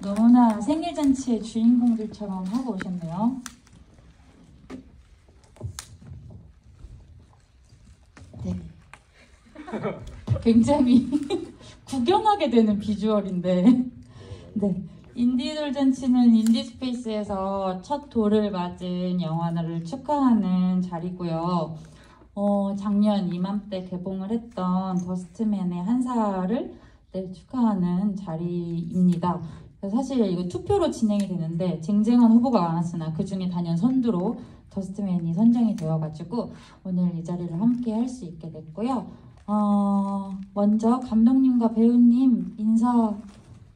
너무나 생일잔치의 주인공들처럼 하고 오셨네요. 네. 굉장히 구경하게 되는 비주얼인데 네. 인디돌잔치는 인디스페이스에서 첫 돌을 맞은 영화를 축하하는 자리고요. 작년 이맘때 개봉을 했던 더스트맨의 한 살을 축하하는 자리입니다. 사실 이거 투표로 진행이 되는데 쟁쟁한 후보가 많았으나 그 중에 단연 선두로 더스트맨이 선정이 되어가지고 오늘 이 자리를 함께 할 수 있게 됐고요. 먼저 감독님과 배우님 인사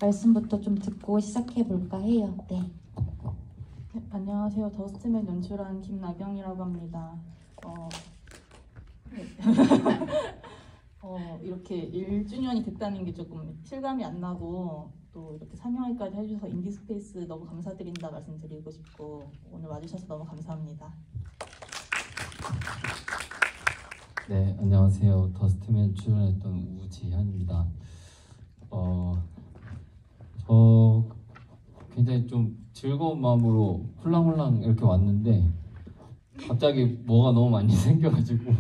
말씀부터 좀 듣고 시작해 볼까 해요. 네. 네, 안녕하세요. 더스트맨 연출한 김나경이라고 합니다. 네. 이렇게 1주년이 됐다는 게 조금 실감이 안 나고 또 이렇게 상영회까지 해주셔서 인디스페이스 너무 감사드린다 말씀드리고 싶고 오늘 와주셔서 너무 감사합니다. 네, 안녕하세요. 더스트맨 출연했던 우지현입니다. 저 굉장히 좀 즐거운 마음으로 훌랑훌랑 이렇게 왔는데 갑자기 뭐가 너무 많이 생겨가지고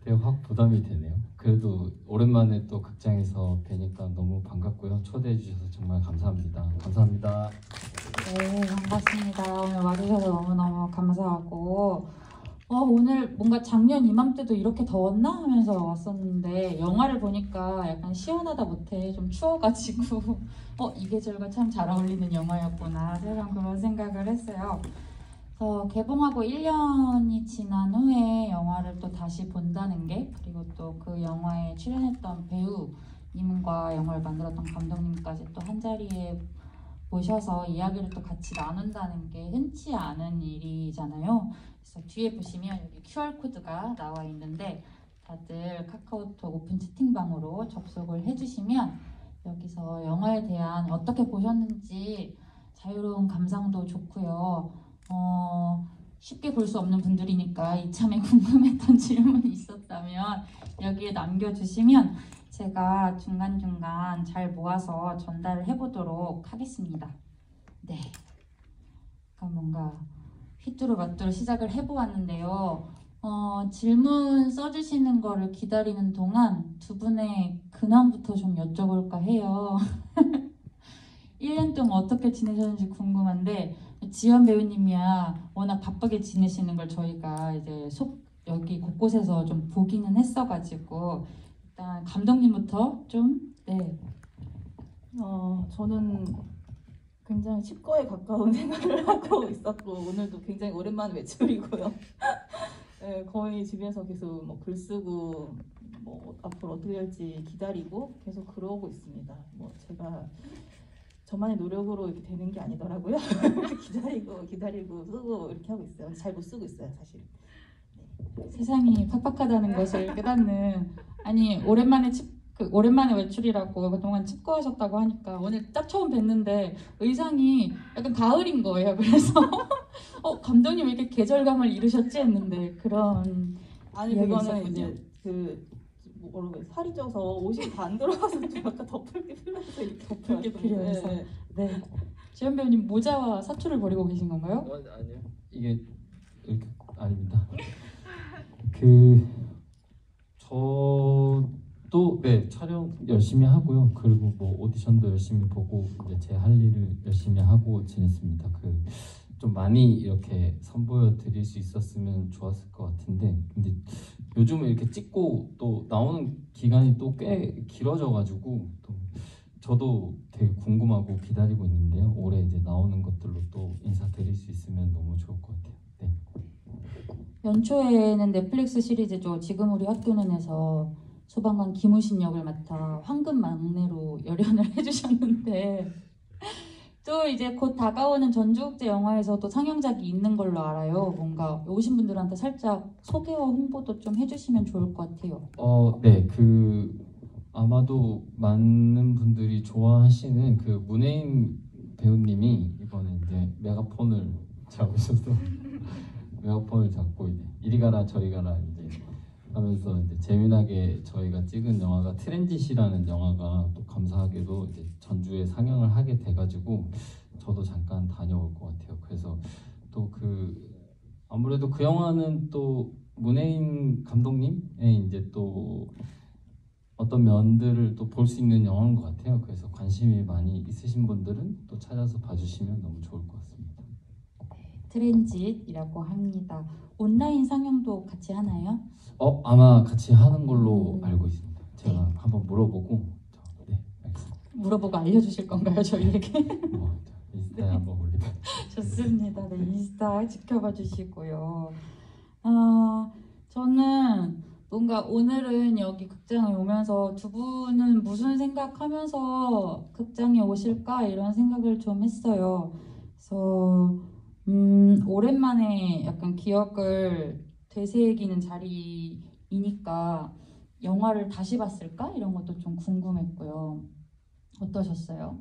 되게 확 부담이 되네요. 그래도 오랜만에 또 극장에서 뵈니까 너무 반갑고요. 초대해 주셔서 정말 감사합니다. 감사합니다. 네, 반갑습니다. 오늘 와주셔서 너무너무 감사하고 오늘 뭔가 작년 이맘때도 이렇게 더웠나 하면서 왔었는데 영화를 보니까 약간 시원하다 못해 좀 추워가지고 이 계절과 참 잘 어울리는 영화였구나 세상 그런 생각을 했어요. 개봉하고 1년이 지난 후에 영화를 또 다시 본다는 게 그리고 또 그 영화에 출연했던 배우님과 영화를 만들었던 감독님까지 또 한자리에 모셔서 이야기를 또 같이 나눈다는 게 흔치 않은 일이잖아요. 그래서 뒤에 보시면 여기 QR코드가 나와 있는데 다들 카카오톡 오픈 채팅방으로 접속을 해주시면 여기서 영화에 대한 어떻게 보셨는지 자유로운 감상도 좋고요. 쉽게 볼 수 없는 분들이니까 이참에 궁금했던 질문이 있었다면 여기에 남겨주시면 제가 중간중간 잘 모아서 전달을 해보도록 하겠습니다. 네, 그럼 뭔가 휘뚜루마뚜루 시작을 해보았는데요. 질문 써주시는 거를 기다리는 동안 두 분의 근황부터 좀 여쭤볼까 해요. 1년 동안 어떻게 지내셨는지 궁금한데 지연 배우님이야 워낙 바쁘게 지내시는 걸 저희가 이제 여기 곳곳에서 좀 보기는 했어가지고 일단 감독님부터 좀 네. 저는 굉장히 칩거에 가까운 생활을 하고 있었고 오늘도 굉장히 오랜만에 외출이고요. 네, 거의 집에서 계속 뭐 글 쓰고 뭐 앞으로 어떻게 될지 기다리고 계속 그러고 있습니다. 뭐 제가 저만의 노력으로 이렇게 되는 게 아니더라고요. 기다리고 쓰고 이렇게 하고 있어요. 잘 못 쓰고 있어요, 사실. 네. 세상이 팍팍하다는 것을 깨닫는 아니 오랜만에 외출이라고 그동안 칩거하셨다고 하니까 오늘 딱 처음 뵀는데 의상이 약간 가을인 거예요. 그래서 감독님 왜 이렇게 계절감을 잃으셨지 했는데 그런 아니 그거는 이제 뭐라고 살이 쪄서 옷이 다 안 들어가서 좀 약간 덮을 게 필요해서 이렇게 덮을 게 필요해서 네. 지연 배우님 모자와 사투를 벌이고 계신 건가요? 아니요. 이게 이렇게 아닙니다. 저도 네 촬영 열심히 하고요. 그리고 뭐 오디션도 열심히 보고 이제 제 할 일을 열심히 하고 지냈습니다. 좀 많이 이렇게 선보여 드릴 수 있었으면 좋았을 것 같은데 근데 요즘은 이렇게 찍고 또 나오는 기간이 또 꽤 길어져가지고 또 저도 되게 궁금하고 기다리고 있는데요. 올해 이제 나오는 것들로 또 인사드릴 수 있으면 너무 좋을 것 같아요. 네. 연초에는 넷플릭스 시리즈죠. 지금 우리 학교는에서 소방관 김우신 역을 맡아 황금 막내로 열연을 해주셨는데 또 이제 곧 다가오는 전주국제 영화에서도 상영작이 있는 걸로 알아요. 뭔가 오신 분들한테 살짝 소개와 홍보도 좀 해주시면 좋을 것 같아요. 네, 아마도 많은 분들이 좋아하시는 문혜인 배우님이 이번에 이제 메가폰을 잡으셔서 메가폰을 잡고 이제 이리 가라 저리 가라 이제 하면서 이제 재미나게 저희가 찍은 영화가 트랜짓이라는 영화가 또 감사하게도 이제 전주에 상영을 하게 돼가지고 저도 잠깐 다녀올 것 같아요. 그래서 또 아무래도 그 영화는 또 문혜인 감독님의 이제 또 어떤 면들을 또 볼 수 있는 영화인 것 같아요. 그래서 관심이 많이 있으신 분들은 또 찾아서 봐주시면 너무 좋을 것 같습니다. 트랜짓이라고 합니다. 온라인 상영도 같이 하나요? 아마 같이 하는 걸로 알고 있습니다. 제가 한번 물어보고 네, 알겠습니다. 물어보고 알려주실 건가요, 저희에게? 인스타에 한번 올리다. 좋습니다. 네, 인스타 지켜봐 주시고요. 저는 뭔가 오늘은 여기 극장에 오면서 두 분은 무슨 생각하면서 극장에 오실까 이런 생각을 좀 했어요. 그래서 오랜만에 약간 기억을 되새기는 자리이니까 영화를 다시 봤을까 이런 것도 좀 궁금했고요. 어떠셨어요?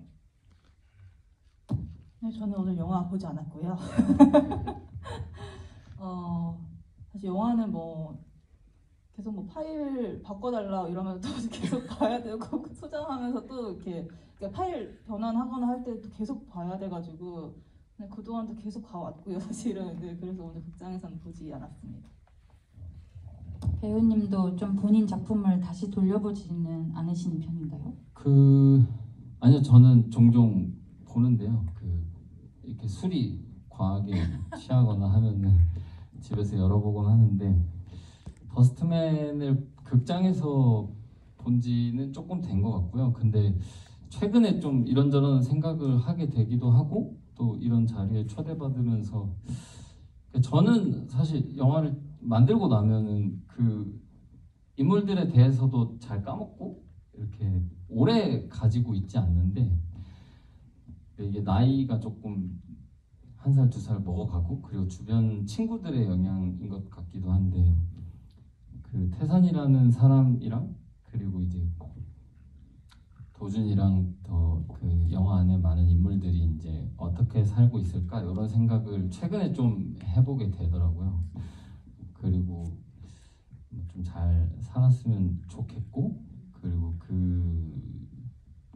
네, 저는 오늘 영화 보지 않았고요. 사실 영화는 계속 파일 바꿔달라 이러면 또 계속 봐야 되고 수정하면서 또 이렇게 그러니까 파일 변환하거나 할 때 또 계속 봐야 돼가지고 그동안도 계속 봐왔고요, 사실은. 네, 그래서 오늘 극장에서는 보지 않았습니다. 배우님도 좀 본인 작품을 다시 돌려보지는 않으시는 편인가요? 아니요, 저는 종종 보는데요. 이렇게 술이 과하게 취하거나 하면은 집에서 열어보곤 하는데 버스트맨을 극장에서 본 지는 조금 된 것 같고요. 근데 최근에 좀 이런저런 생각을 하게 되기도 하고 또 이런 자리에 초대받으면서 저는 사실 영화를 만들고 나면은 인물들에 대해서도 잘 까먹고 이렇게 오래 가지고 있지 않는데 이게 나이가 조금 1살, 2살 먹어가고 그리고 주변 친구들의 영향인 것 같기도 한데 태산이라는 사람이랑 그리고 이제 도준이랑 영화 안에 많은 인물들이 이제 어떻게 살고 있을까 이런 생각을 최근에 좀 해보게 되더라고요. 그리고 좀 잘 살았으면 좋겠고 그리고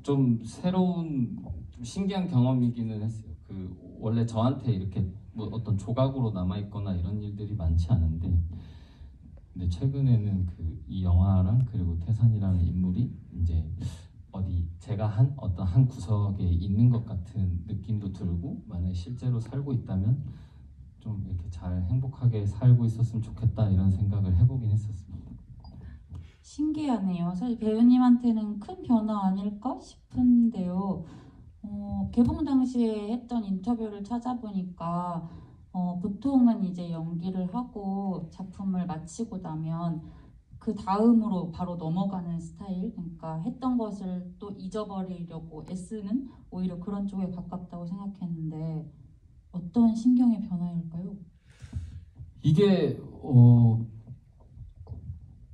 좀 새로운 좀 신기한 경험이기는 했어요. 원래 저한테 이렇게 어떤 조각으로 남아있거나 이런 일들이 많지 않은데 근데 최근에는 이 영화랑 그리고 태산이라는 인물이 이제 제가 어떤 한 구석에 있는 것 같은 느낌도 들고 만약에 실제로 살고 있다면 좀 이렇게 잘 행복하게 살고 있었으면 좋겠다 이런 생각을 해보긴 했었습니다. 신기하네요. 사실 배우님한테는 큰 변화 아닐까 싶은데요. 개봉 당시에 했던 인터뷰를 찾아보니까 보통은 이제 연기를 하고 작품을 마치고 나면 그 다음으로 바로 넘어가는 스타일, 그러니까 했던 것을 또 잊어버리려고 애쓰는 오히려 그런 쪽에 가깝다고 생각했는데 어떤 심경의 변화일까요? 이게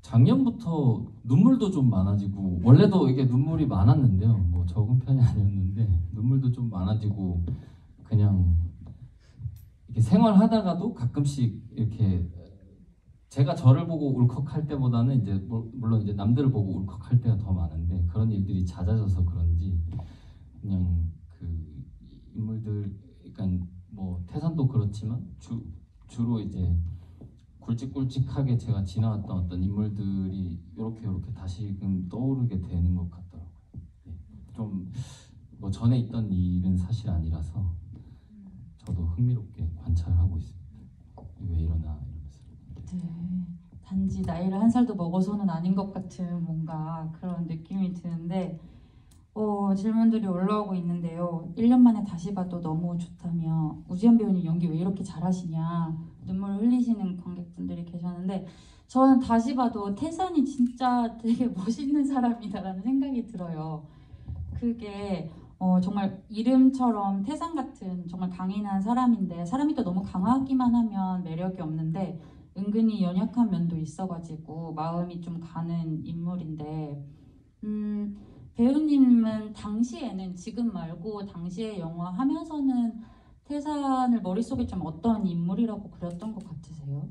작년부터 눈물도 좀 많아지고 원래도 이게 눈물이 많았는데요. 뭐 적은 편이 아니었는데 눈물도 좀 많아지고 그냥 이렇게 생활하다가도 가끔씩 이렇게 제가 저를 보고 울컥할 때보다는 이제 물론 이제 남들을 보고 울컥할 때가 더 많은데 그런 일들이 잦아져서 그런지 그냥 인물들 그러니까 태산도 그렇지만 주로 이제 굵직굵직하게 제가 지나왔던 어떤 인물들이 이렇게 다시금 떠오르게 되는 것 같더라고요. 좀 전에 있던 일은 사실 아니라서 저도 흥미롭게 관찰하고 있습니다. 왜 이러나 이러면서. 네, 단지 나이를 1살도 먹어서는 아닌 것 같은 뭔가 그런 느낌이 드는데 질문들이 올라오고 있는데요. 1년 만에 다시 봐도 너무 좋다며 우지연 배우님 연기 왜 이렇게 잘하시냐 눈물을 흘리시는 관객분들이 계셨는데 저는 다시 봐도 태산이 진짜 되게 멋있는 사람이다라는 생각이 들어요. 그게 정말 이름처럼 태산 같은 정말 강인한 사람인데 사람이 또 너무 강하기만 하면 매력이 없는데 은근히 연약한 면도 있어가지고 마음이 좀 가는 인물인데 배우님은 당시에는 지금 말고 당시에 영화 하면서는 태산을 머릿속에 좀 어떤 인물이라고 그렸던 것 같으세요?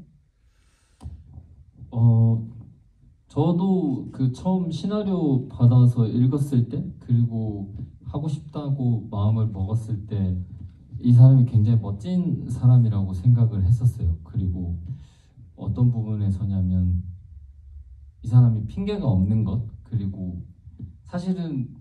저도 그 처음 시나리오 받아서 읽었을 때 그리고 하고 싶다고 마음을 먹었을 때 이 사람이 굉장히 멋진 사람이라고 생각을 했었어요. 그리고 어떤 부분에서냐면 이 사람이 핑계가 없는 것, 그리고 사실은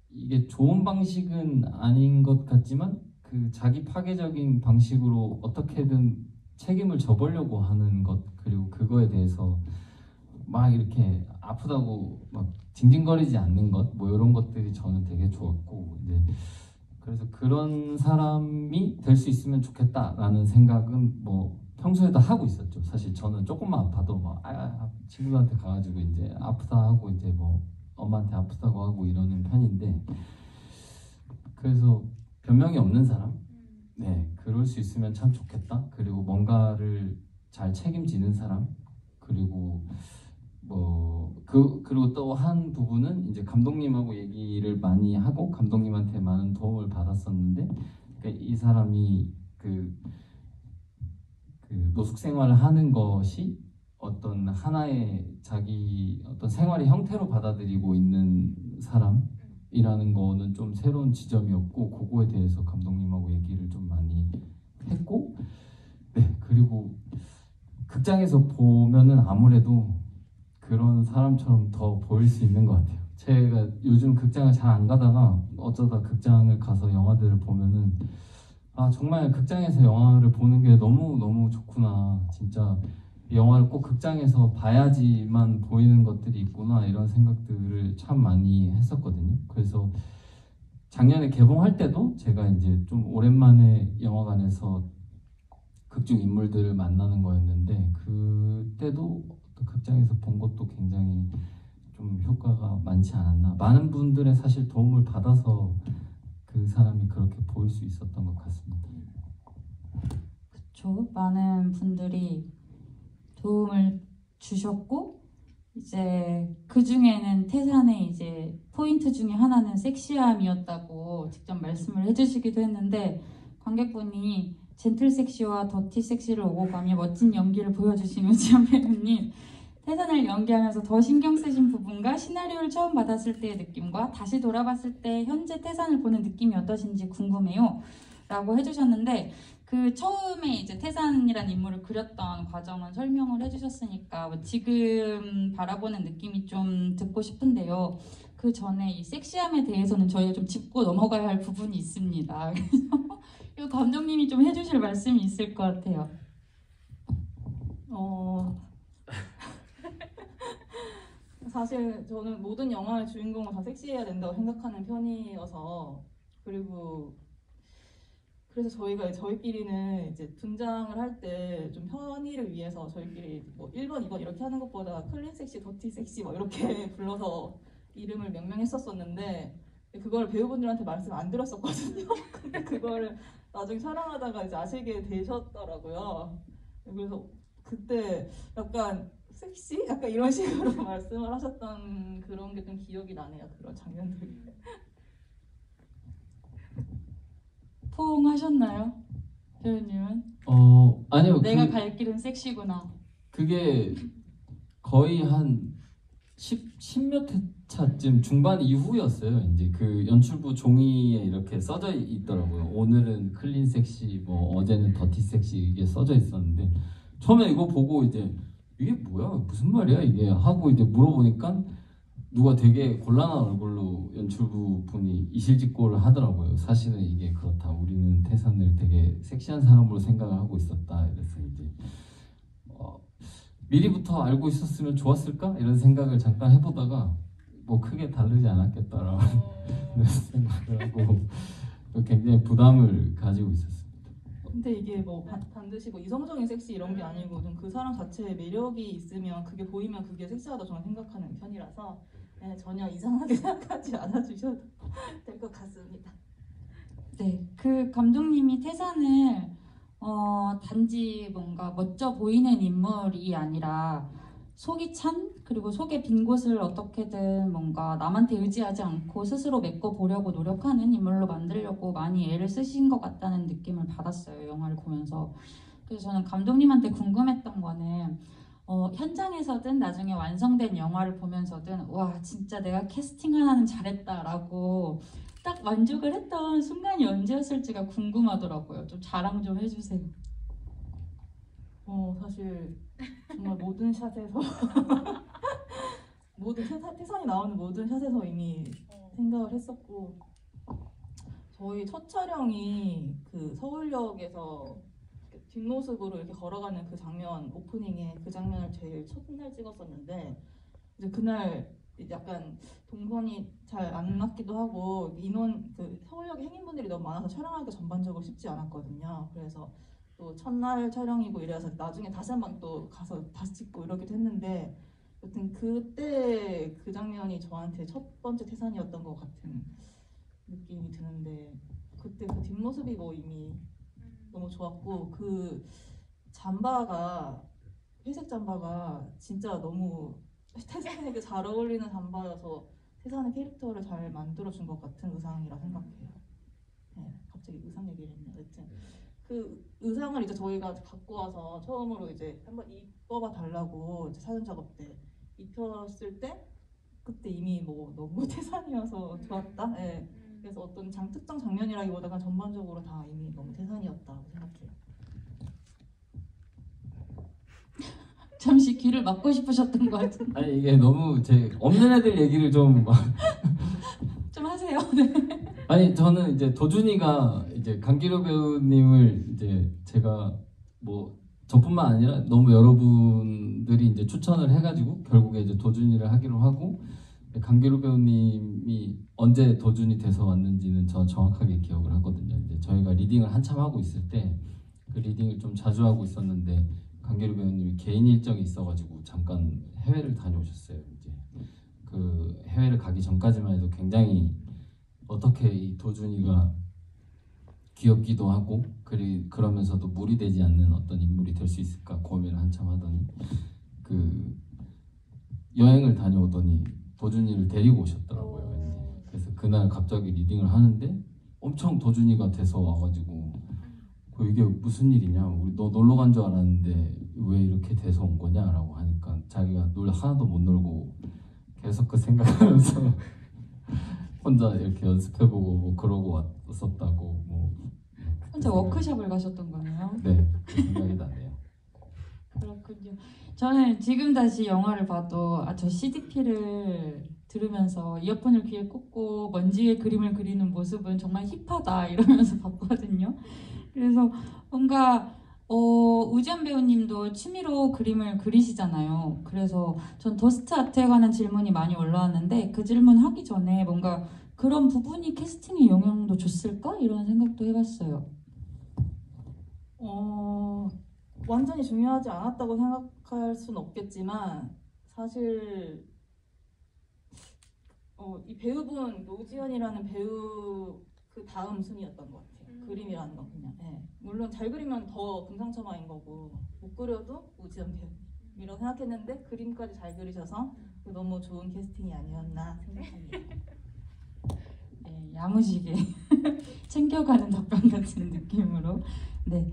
이게 좋은 방식은 아닌 것 같지만 그 자기 파괴적인 방식으로 어떻게든 책임을 져보려고 하는 것, 그리고 그거에 대해서 막 이렇게 아프다고 막 징징거리지 않는 것, 뭐 이런 것들이 저는 되게 좋았고, 이제 그래서 그런 사람이 될 수 있으면 좋겠다라는 생각은 뭐 평소에도 하고 있었죠. 사실 저는 조금만 아파도 막 친구들한테 가가지고 이제 아프다 하고 이제 뭐 엄마한테 아프다고 하고 이러는 편인데, 그래서 변명이 없는 사람, 네, 그럴 수 있으면 참 좋겠다. 그리고 뭔가를 잘 책임지는 사람, 그리고 그리고 또 한 부분은 이제 감독님하고 얘기를 많이 하고 감독님한테 많은 도움을 받았었는데, 그러니까 이 사람이 그 노숙 생활을 하는 것이 어떤 하나의 자기 어떤 생활의 형태로 받아들이고 있는 사람이라는 거는 좀 새로운 지점이었고, 그거에 대해서 감독님하고 얘기를 좀 많이 했고, 네, 그리고 극장에서 보면은 아무래도 그런 사람처럼 더 보일 수 있는 것 같아요. 제가 요즘 극장을 잘 안 가다가 어쩌다 극장을 가서 영화들을 보면은 정말 극장에서 영화를 보는 게 너무 좋구나. 진짜 이 영화를 꼭 극장에서 봐야지만 보이는 것들이 있구나, 이런 생각들을 참 많이 했었거든요. 그래서 작년에 개봉할 때도 제가 이제 좀 오랜만에 영화관에서 극중 인물들을 만나는 거였는데, 그때도 또 극장에서 본 것도 굉장히 좀 효과가 많지 않았나. 많은 분들의 사실 도움을 받아서 그 사람이 그렇게 보일 수 있었던 것 같습니다. 그렇죠. 많은 분들이 도움을 주셨고, 이제 그 중에는 태산의 이제 포인트 중에 하나는 섹시함이었다고 직접 말씀을 해주시기도 했는데, 관객분이 젠틀 섹시와 더티 섹시를 오고 가며 멋진 연기를 보여주신 우지연 배우님, 태산을 연기하면서 더 신경 쓰신 부분과 시나리오를 처음 받았을 때의 느낌과 다시 돌아봤을 때 현재 태산을 보는 느낌이 어떠신지 궁금해요 라고 해주셨는데, 그 처음에 이제 태산이라는 인물을 그렸던 과정은 설명을 해주셨으니까 뭐 지금 바라보는 느낌이 좀 듣고 싶은데요. 그 전에 이 섹시함에 대해서는 저희가 좀 짚고 넘어가야 할 부분이 있습니다. 그래서 이 감독님이 좀 해주실 말씀이 있을 것 같아요. 사실 저는 모든 영화의 주인공을 다 섹시해야 된다고 생각하는 편이어서, 그리고 그래서 저희끼리는 이제 분장을 할 때 좀 편의를 위해서 저희끼리 뭐 1번, 2번 이렇게 하는 것보다 클린 섹시, 더티 섹시 뭐 이렇게 불러서 이름을 명명했었었는데, 그걸 배우분들한테 말씀 안 드렸었거든요. 근데 그거를 나중에 촬영하다가 이제 아시게 되셨더라고요. 그래서 그때 약간 섹시? 약간 이런 식으로 말씀을 하셨던 그런 게 좀 기억이 나네요. 그런 장면들이. 포옹하셨나요? 배우님은? 아니요. 내가 갈 길은 섹시구나. 그게 거의 한 10몇 회차쯤 중반 이후였어요. 이제 그 연출부 종이에 이렇게 써져 있더라고요. 오늘은 클린 섹시, 뭐 어제는 더티 섹시, 이게 써져 있었는데, 처음에 이거 보고 이제 이게 뭐야, 무슨 말이야 이게 하고 이제 물어보니까 누가 되게 곤란한 얼굴로 연출부 분이 이실직고를 하더라고요. 사실은 이게 그렇다. 우리는 태산을 되게 섹시한 사람으로 생각을 하고 있었다. 그래서 이제 미리부터 알고 있었으면 좋았을까? 이런 생각을 잠깐 해보다가 뭐 크게 다르지 않았겠다라는 생각을 하고 굉장히 부담을 가지고 있었습니다. 근데 이게 뭐 반드시 뭐 이성적인 섹시 이런 게 아니고 좀 그 사람 자체의 매력이 있으면, 그게 보이면 그게 섹시하다 저는 생각하는 편이라서 전혀 이상하게 생각하지 않아주셔도 될 것 같습니다. 네, 그 감독님이 태산을 단지 뭔가 멋져 보이는 인물이 아니라 속이 찬, 그리고 속에 빈 곳을 어떻게든 뭔가 남한테 의지하지 않고 스스로 메꿔보려고 노력하는 인물로 만들려고 많이 애를 쓰신 것 같다는 느낌을 받았어요, 영화를 보면서. 그래서 저는 감독님한테 궁금했던 거는 현장에서든 나중에 완성된 영화를 보면서든 와 진짜 내가 캐스팅 하나는 잘했다라고 딱 만족을 했던 순간이 언제였을지가 궁금하더라고요. 좀 자랑 좀 해주세요. 사실 정말 모든 샷에서 모든 태산이 나오는 모든 샷에서 이미 생각을 했었고, 저희 첫 촬영이 그 서울역에서 뒷모습으로 이렇게 걸어가는 그 장면, 오프닝에 그 장면을 제일 첫날 찍었었는데, 이제 그날 약간 동선이 잘 안 맞기도 하고 인원 그 서울역에 행인분들이 너무 많아서 촬영하기가 전반적으로 쉽지 않았거든요. 그래서 또 첫날 촬영이고 이래서 나중에 다시 한 번 또 가서 다시 찍고 이러기도 했는데, 여튼 그때 그 장면이 저한테 첫 번째 태산이었던 것 같은 느낌이 드는데, 그때 그 뒷모습이 뭐 이미 너무 좋았고, 그 잠바가 회색 잠바가 진짜 너무 태산에게 잘 어울리는 잠바여서 태산의 캐릭터를 잘 만들어준 것 같은 의상이라 생각해요. 네, 갑자기 의상 얘기를 했네요. 여튼 그 의상을 이제 저희가 갖고 와서 처음으로 이제 한번 입어봐 달라고 이제 사전 작업 때 입혔을 때, 그때 이미 뭐 너무 태산이어서 좋았다. 네. 그래서 어떤 특정 장면이라기보다는 전반적으로 다 이미 너무 태산이었다고 생각해요. 잠시 귀를 막고 싶으셨던 것 같은데 아니 이게 너무 제 없는 애들 얘기를 좀 좀 하세요. 네. 아니 저는 이제 도준이가 이제 강기로 배우님을 이제 제가 뭐 저뿐만 아니라 너무 여러분들이 이제 추천을 해가지고 결국에 이제 도준이를 하기로 하고, 강기로 배우님이 언제 도준이 돼서 왔는지는 저 정확하게 기억을 하거든요. 이제 저희가 리딩을 한참 하고 있을 때 그 리딩을 좀 자주 하고 있었는데 강기로 배우님이 개인 일정이 있어가지고 잠깐 해외를 다녀오셨어요. 이제 그 해외를 가기 전까지만 해도 굉장히 어떻게 이 도준이가 귀엽기도 하고 그러면서도 무리되지 않는 어떤 인물이 될 수 있을까 고민을 한참 하더니 그 여행을 다녀오더니 도준이를 데리고 오셨더라고요. 이제. 그래서 그날 갑자기 리딩을 하는데 엄청 도준이가 돼서 와가지고 이게 무슨 일이냐, 우리 너 놀러 간 줄 알았는데 왜 이렇게 돼서 온 거냐라고 하니까 자기가 하나도 못 놀고 계속 그 생각하면서 혼자 이렇게 연습해보고 뭐 그러고 왔었다고 뭐 혼자 워크숍을 가셨던 거네요. 네, 그 생각이 나네요. 그렇군요. 저는 지금 다시 영화를 봐도 저 CDP를 들으면서 이어폰을 귀에 꽂고 먼지 위에 그림을 그리는 모습은 정말 힙하다 이러면서 봤거든요. 그래서 뭔가 우지연 배우님도 취미로 그림을 그리시잖아요. 그래서 전 더스트 아트에 관한 질문이 많이 올라왔는데 그 질문 하기 전에 뭔가 그런 부분이 캐스팅에 영향도 줬을까? 이런 생각도 해봤어요. 완전히 중요하지 않았다고 생각할 수는 없겠지만, 사실 이 배우분 노지연이라는 배우 그 다음 순위였던 것 같아요. 그림이라는 건 그냥 물론 잘 그리면 더 금상첨화인 거고, 못 그려도 오지연 배우님이라고 생각했는데 그림까지 잘 그리셔서 너무 좋은 캐스팅이 아니었나 생각합니다. 네, 야무지게 챙겨가는 답변 같은 느낌으로. 네.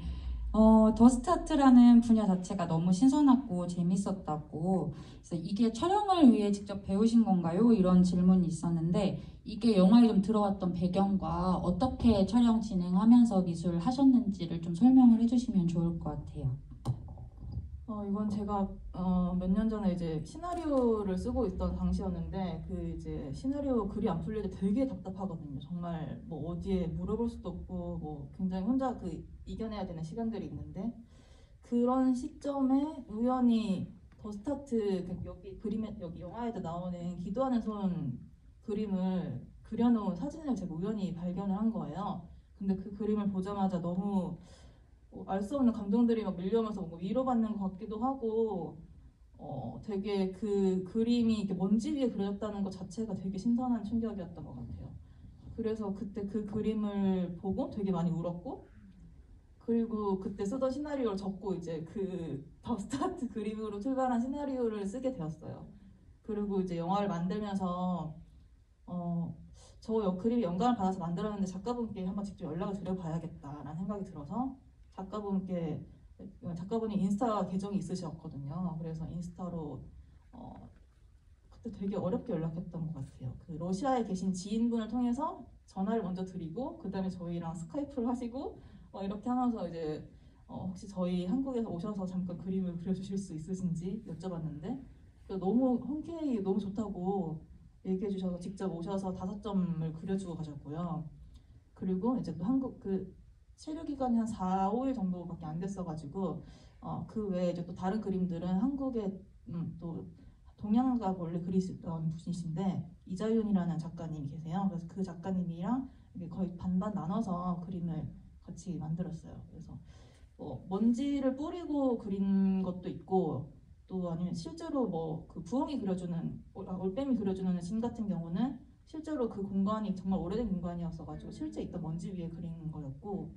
더스타트라는 분야 자체가 너무 신선하고 재밌었다고, 그래서 이게 촬영을 위해 직접 배우신 건가요? 이런 질문이 있었는데 이게 영화에 좀 들어왔던 배경과 어떻게 촬영 진행하면서 미술을 하셨는지를 좀 설명을 해주시면 좋을 것 같아요. 이건 제가 몇 년 전에 이제 시나리오를 쓰고 있던 당시였는데, 그 이제 시나리오 글이 안 풀릴 때 되게 답답하거든요. 정말 뭐 어디에 물어볼 수도 없고 뭐 굉장히 혼자 이겨내야 되는 시간들이 있는데, 그런 시점에 우연히 더스타트 여기 그림에 여기 영화에도 나오는 기도하는 손 그림을 그려놓은 사진을 제가 우연히 발견을 한 거예요. 근데 그 그림을 보자마자 너무 알 수 없는 감정들이 막 밀려오면서 뭔가 위로받는 것 같기도 하고, 되게 그 그림이 이렇게 먼지 위에 그려졌다는 것 자체가 되게 신선한 충격이었던 것 같아요. 그래서 그때 그 그림을 보고 되게 많이 울었고, 그리고 그때 쓰던 시나리오를 접고 이제 그 더스타트 그림으로 출발한 시나리오를 쓰게 되었어요. 그리고 이제 영화를 만들면서 저 그림이 영감을 받아서 만들었는데 작가분께 한번 직접 연락을 드려봐야겠다라는 생각이 들어서 작가분께 작가분이 인스타 계정이 있으셨거든요. 그래서 인스타로 그때 되게 어렵게 연락했던 것 같아요. 그 러시아에 계신 지인분을 통해서 전화를 먼저 드리고 그 다음에 저희랑 스카이프를 하시고 이렇게 하면서 이제 혹시 저희 한국에서 오셔서 잠깐 그림을 그려주실 수 있으신지 여쭤봤는데 너무 흔쾌히 너무 좋다고 얘기해 주셔서 직접 오셔서 5점을 그려주고 가셨고요. 그리고 이제 또 한국 그 체류 기간이 한 4, 5일 정도밖에 안 됐어가지고 그 외에 이제 또 다른 그림들은 한국에 또 동양가 원래 그리시던 분이신데 이자윤이라는 작가님이 계세요. 그래서 그 작가님이랑 이게 거의 반반 나눠서 그림을 같이 만들었어요. 그래서 먼지를 뿌리고 그린 것도 있고 또 아니면 실제로 뭐 그 부엉이 그려주는 올빼미 그려주는 신 같은 경우는 실제로 그 공간이 정말 오래된 공간이었어가지고 실제 있던 먼지 위에 그린 거였고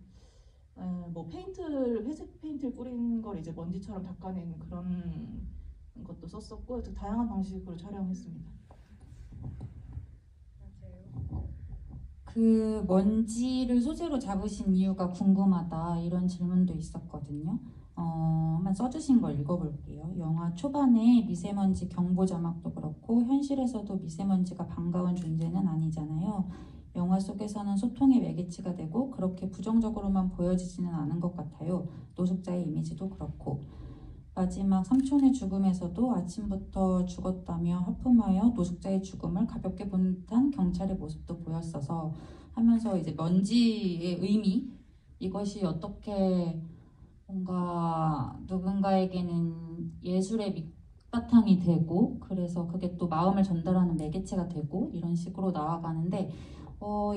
뭐 페인트를 회색 페인트를 뿌린 걸 이제 먼지처럼 닦아내는 그런 것도 썼었고 다양한 방식으로 촬영했습니다. 그 먼지를 소재로 잡으신 이유가 궁금하다 이런 질문도 있었거든요. 한번 써주신 걸 읽어볼게요. 영화 초반에 미세먼지 경보 자막도 그렇고 현실에서도 미세먼지가 반가운 존재는 아니잖아요. 영화 속에서는 소통의 매개체가 되고 그렇게 부정적으로만 보여지지는 않은 것 같아요. 노숙자의 이미지도 그렇고 마지막 삼촌의 죽음에서도 아침부터 죽었다며 하품하여 노숙자의 죽음을 가볍게 본 듯한 경찰의 모습도 보였어서 하면서 이제 먼지의 의미 이것이 어떻게 뭔가 누군가에게는 예술의 밑바탕이 되고 그래서 그게 또 마음을 전달하는 매개체가 되고 이런 식으로 나아가는데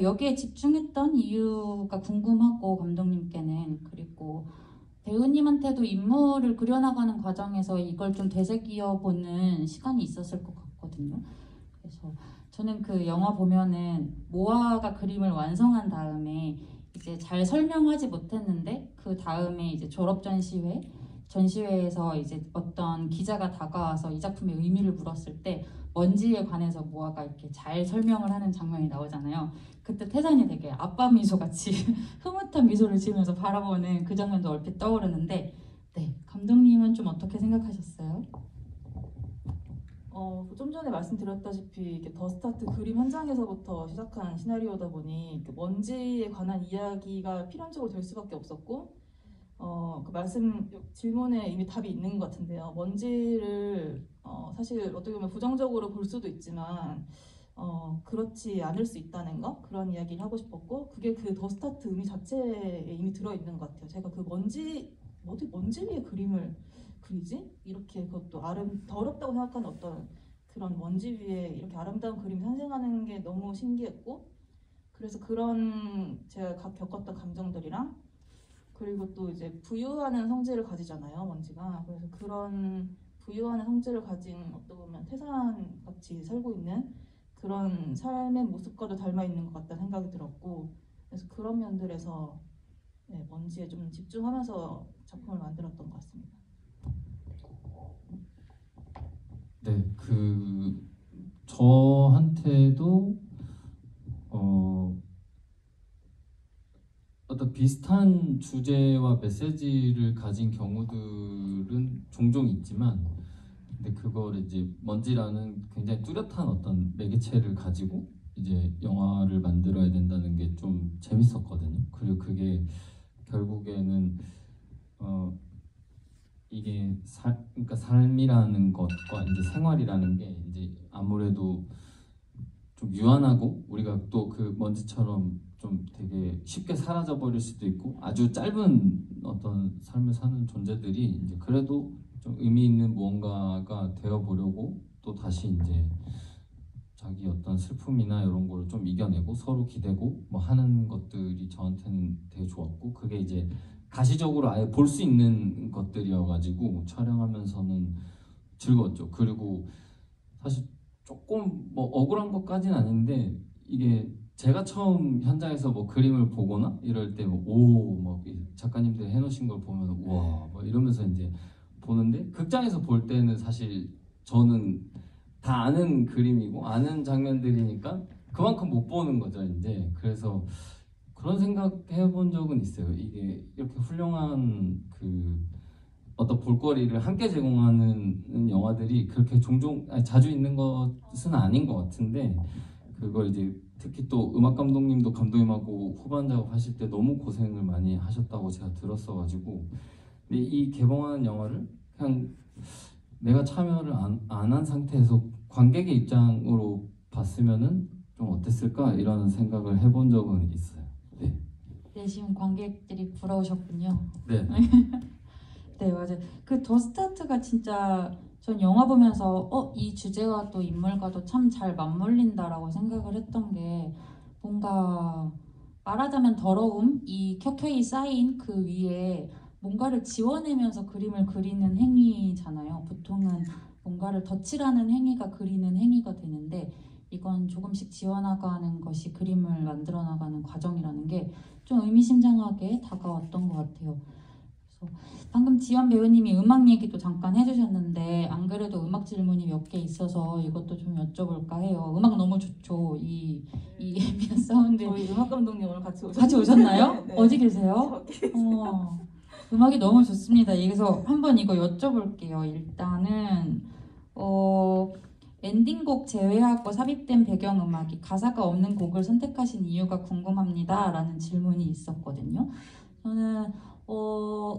여기에 집중했던 이유가 궁금하고 감독님께는 그리고 배우님한테도 인물을 그려나가는 과정에서 이걸 좀 되새겨보는 시간이 있었을 것 같거든요. 그래서 저는 그 영화 보면은 모아가 그림을 완성한 다음에 이제 잘 설명하지 못했는데 그 다음에 이제 졸업 전시회에서 이제 어떤 기자가 다가와서 이 작품의 의미를 물었을 때 먼지에 관해서 모아가 이렇게 잘 설명을 하는 장면이 나오잖아요. 그때 태산이 되게 아빠 미소 같이 흐뭇한 미소를 지으면서 바라보는 그 장면도 얼핏 떠오르는데 네, 감독님은 좀 어떻게 생각하셨어요? 좀 전에 말씀드렸다시피 이렇게 더 스타트 그림 현장에서부터 시작한 시나리오다 보니 먼지에 관한 이야기가 필연적으로 될 수밖에 없었고 그 질문에 이미 답이 있는 것 같은데요. 먼지를 사실 어떻게 보면 부정적으로 볼 수도 있지만 그렇지 않을 수 있다는 거 그런 이야기를 하고 싶었고 그게 그 더 스타트 의미 자체에 이미 들어있는 것 같아요. 제가 그 어디 먼지 위에 그림을 그리지? 이렇게 그것도 더럽다고 생각하는 어떤 그런 먼지 위에 이렇게 아름다운 그림이 탄생하는 게 너무 신기했고 그래서 그런 제가 겪었던 감정들이랑 그리고 또 이제 부유하는 성질을 가지잖아요, 먼지가. 그래서 그런 부유하는 성질을 가진 어떻게 보면 태산같이 살고 있는 그런 삶의 모습과도 닮아 있는 것 같다는 생각이 들었고 그래서 그런 면들에서 먼지에 좀 집중하면서 작품을 만들었던 것 같습니다. 네, 저한테도 어떤 비슷한 주제와 메시지를 가진 경우들은 종종 있지만 근데 그걸 이제 먼지라는 굉장히 뚜렷한 어떤 매개체를 가지고 이제 영화를 만들어야 된다는 게 좀 재밌었거든요. 그리고 그게 결국에는 이게 그러니까 삶이라는 것과 이제 생활이라는 게 이제 아무래도 좀 유한하고 우리가 또 그 먼지처럼 좀 되게 쉽게 사라져 버릴 수도 있고 아주 짧은 어떤 삶을 사는 존재들이 이제 그래도 좀 의미 있는 무언가가 되어 보려고 또 다시 이제 자기 어떤 슬픔이나 이런 걸 좀 이겨내고 서로 기대고 뭐 하는 것들이 저한테는 되게 좋았고 그게 이제 가시적으로 아예 볼 수 있는 것들이어가지고 촬영하면서는 즐거웠죠. 그리고 사실 조금 뭐 억울한 것까지는 아닌데 이게 제가 처음 현장에서 뭐 그림을 보거나 이럴 때 뭐 작가님들 해놓으신 걸 보면 우와 뭐 이러면서 이제 보는데 극장에서 볼 때는 사실 저는 다 아는 그림이고 아는 장면들이니까 그만큼 못 보는 거죠 이제. 그래서 그런 생각 해본 적은 있어요. 이게 이렇게 훌륭한 그 어떤 볼거리를 함께 제공하는 영화들이 그렇게 종종 자주 있는 것은 아닌 것 같은데 그걸 이제 특히 또 음악 감독님도 감독님하고 후반 작업하실 때 너무 고생을 많이 하셨다고 제가 들었어가지고 근데 이 개봉하는 영화를 그냥 내가 참여를 안 한 상태에서 관객의 입장으로 봤으면은 좀 어땠을까 이런 생각을 해본 적은 있어요. 네. 네, 지금 관객들이 부러우셨군요. 네. 네, 맞아요. 그 더 스타트가 진짜 전 영화 보면서 이 주제와 또 인물과도 참 잘 맞물린다라고 생각을 했던 게 뭔가 말하자면 더러움, 이 켜켜이 쌓인 그 위에 뭔가를 지워내면서 그림을 그리는 행위잖아요. 보통은 뭔가를 덧칠하는 행위가 그리는 행위가 되는데 이건 조금씩 지워나가는 것이 그림을 만들어 나가는 과정이라는 게 좀 의미심장하게 다가왔던 것 같아요. 그래서 방금 지연 배우님이 음악 얘기도 잠깐 해주셨는데 안 그래도 음악 질문이 몇 개 있어서 이것도 좀 여쭤볼까 해요. 음악 너무 좋죠. 이 앰비언 사운드 저희 음악 감독님 오늘 같이 오셨어요. 같이 오셨나요? 네. 어디 계세요? 음악이 너무 좋습니다. 그래서 한번 이거 여쭤볼게요. 일단은 엔딩곡 제외하고 삽입된 배경음악이 가사가 없는 곡을 선택하신 이유가 궁금합니다. 라는 질문이 있었거든요. 저는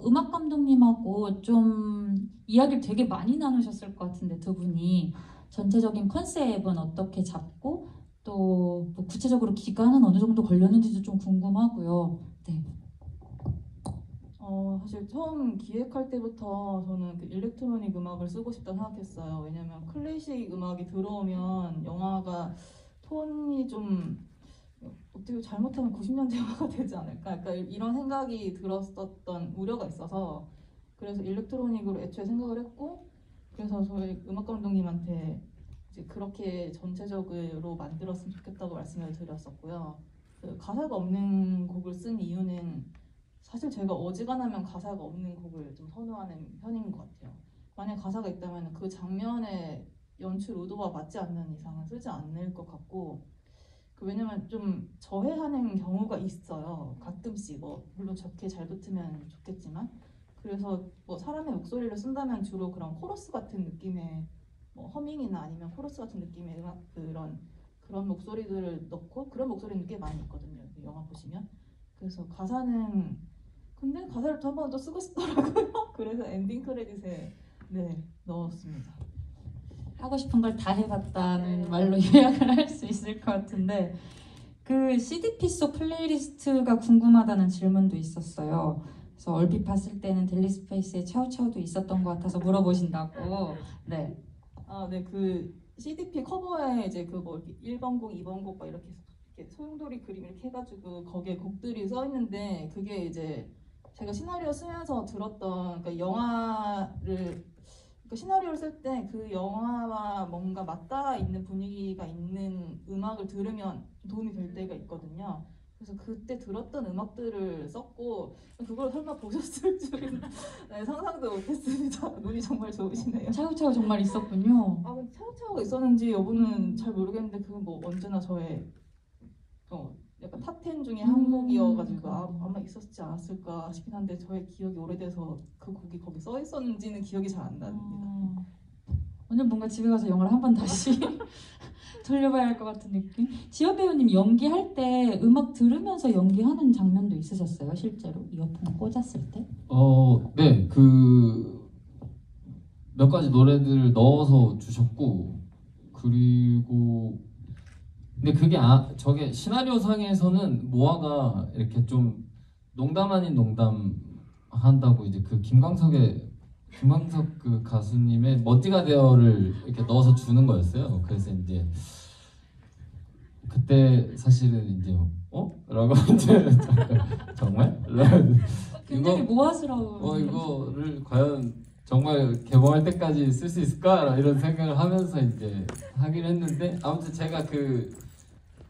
음악 감독님하고 좀 이야기를 되게 많이 나누셨을 것 같은데 두 분이 전체적인 컨셉은 어떻게 잡고 또 뭐 구체적으로 기간은 어느 정도 걸렸는지도 좀 궁금하고요. 네. 사실 처음 기획할 때부터 저는 그 일렉트로닉 음악을 쓰고 싶다 생각했어요. 왜냐면 클래식 음악이 들어오면 영화가 톤이 좀 어떻게 잘못하면 90년대 영화가 되지 않을까? 약간 이런 생각이 들었었던 우려가 있어서 그래서 일렉트로닉으로 애초에 생각을 했고 그래서 저희 음악 감독님한테 이제 그렇게 전체적으로 만들었으면 좋겠다고 말씀을 드렸었고요. 그 가사가 없는 곡을 쓴 이유는 사실 제가 어지간하면 가사가 없는 곡을 좀 선호하는 편인 것 같아요. 만약 가사가 있다면 그 장면의 연출 의도와 맞지 않는 이상은 쓰지 않을 것 같고 왜냐면 좀 저해하는 경우가 있어요. 가끔씩 물론 좋게 잘 붙으면 좋겠지만 그래서 사람의 목소리를 쓴다면 주로 그런 코러스 같은 느낌의 허밍이나 아니면 코러스 같은 느낌의 음악 그런 목소리들을 넣고 그런 목소리는 꽤 많이 있거든요. 영화 보시면 그래서 근데 가사를 또 한 번 더 쓰고 싶더라고요. 그래서 엔딩 크레딧에 넣었습니다. 하고 싶은 걸 다 해봤다는 네. 말로 요약을 할 수 있을 것 같은데 그 CDP 속 플레이리스트가 궁금하다는 질문도 있었어요. 그래서 얼핏 봤을 때는 델리스페이스에 차우차우도 있었던 것 같아서 물어보신다고. 네. 네, 그 CDP 커버에 이제 이렇게 1번 곡, 2번 곡 막 이렇게 소용돌이 그림 이렇게 해가지고 거기에 곡들이 써 있는데 그게 이제 제가 시나리오 쓰면서 들었던 시나리오를 쓸 때 그 영화와 뭔가 맞닿아 있는 분위기가 있는 음악을 들으면 도움이 될 때가 있거든요. 그래서 그때 들었던 음악들을 썼고 그걸 설마 보셨을 줄은 상상도 못했습니다. 눈이 정말 좋으시네요. 차우차우 정말 있었군요. 근데 차우차우가 있었는지 여부는 잘 모르겠는데 그건 언제나 저의 약간 탑10 중에 한 곡이어가지고 아마 있었지 않았을까 싶긴 한데 저의 기억이 오래돼서 그 곡이 거기 써 있었는지는 기억이 잘 안 납니다. 오늘 뭔가 집에 가서 영화를 한 번 다시 돌려봐야 할 것 같은 느낌? 지연 배우님 연기할 때 음악 들으면서 연기하는 장면도 있으셨어요? 실제로 이어폰 꽂았을 때? 네, 몇 가지 노래들을 넣어서 주셨고 그리고 근데 그게 저게 시나리오 상에서는 모아가 이렇게 좀 농담 아닌 농담 한다고 이제 그 김광석 그 가수님의 멋지가 되어를 이렇게 넣어서 주는 거였어요. 그래서 이제 그때 사실은 이제 라고 이제 정말? 굉장히 모아스러운 이거를 과연 정말 개봉할 때까지 쓸 수 있을까? 이런 생각을 하면서 이제 하긴 했는데 아무튼 제가